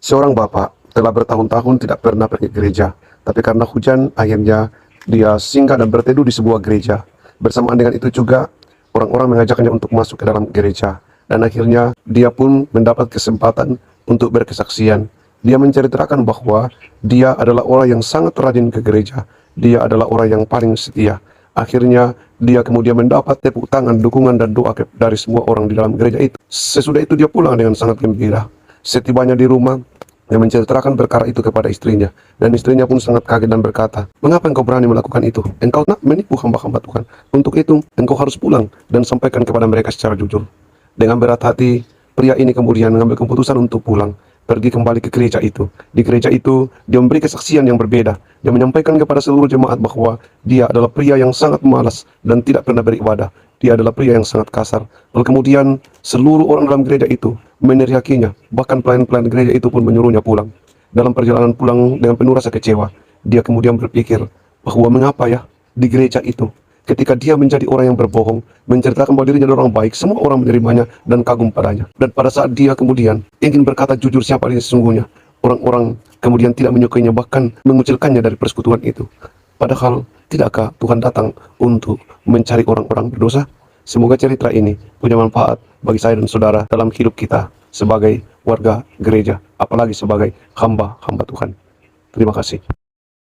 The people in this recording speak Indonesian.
Seorang bapak telah bertahun-tahun tidak pernah pergi ke gereja, tapi karena hujan akhirnya dia singgah dan berteduh di sebuah gereja. Bersamaan dengan itu juga orang-orang mengajaknya untuk masuk ke dalam gereja, dan akhirnya dia pun mendapat kesempatan untuk berkesaksian. Dia menceritakan bahwa dia adalah orang yang sangat rajin ke gereja. Dia adalah orang yang paling setia. Akhirnya dia kemudian mendapat tepuk tangan, dukungan dan doa dari semua orang di dalam gereja itu. Sesudah itu dia pulang dengan sangat gembira. Setibanya di rumah, dia menceritakan perkara itu kepada istrinya, dan istrinya pun sangat kaget dan berkata, "Mengapa engkau berani melakukan itu? Engkau nak menipu hamba-hamba Tuhan. Untuk itu, engkau harus pulang dan sampaikan kepada mereka secara jujur." Dengan berat hati, pria ini kemudian mengambil keputusan untuk pulang, pergi kembali ke gereja itu. Di gereja itu, dia memberi kesaksian yang berbeda. Dia menyampaikan kepada seluruh jemaat bahwa dia adalah pria yang sangat malas dan tidak pernah beribadah. Dia adalah pria yang sangat kasar. Lalu kemudian seluruh orang dalam gereja itu meneriakinya. Bahkan pelayan-pelayan gereja itu pun menyuruhnya pulang. Dalam perjalanan pulang dengan penuh rasa kecewa, dia kemudian berpikir bahwa mengapa ya di gereja itu, ketika dia menjadi orang yang berbohong, menceritakan bahwa dirinya adalah orang baik, semua orang menerimanya dan kagum padanya. Dan pada saat dia kemudian ingin berkata jujur siapa dia sesungguhnya, orang-orang kemudian tidak menyukainya, bahkan mengucilkannya dari persekutuan itu. Padahal, tidakkah Tuhan datang untuk mencari orang-orang berdosa? Semoga cerita ini punya manfaat bagi saya dan saudara dalam hidup kita sebagai warga gereja, apalagi sebagai hamba-hamba Tuhan. Terima kasih.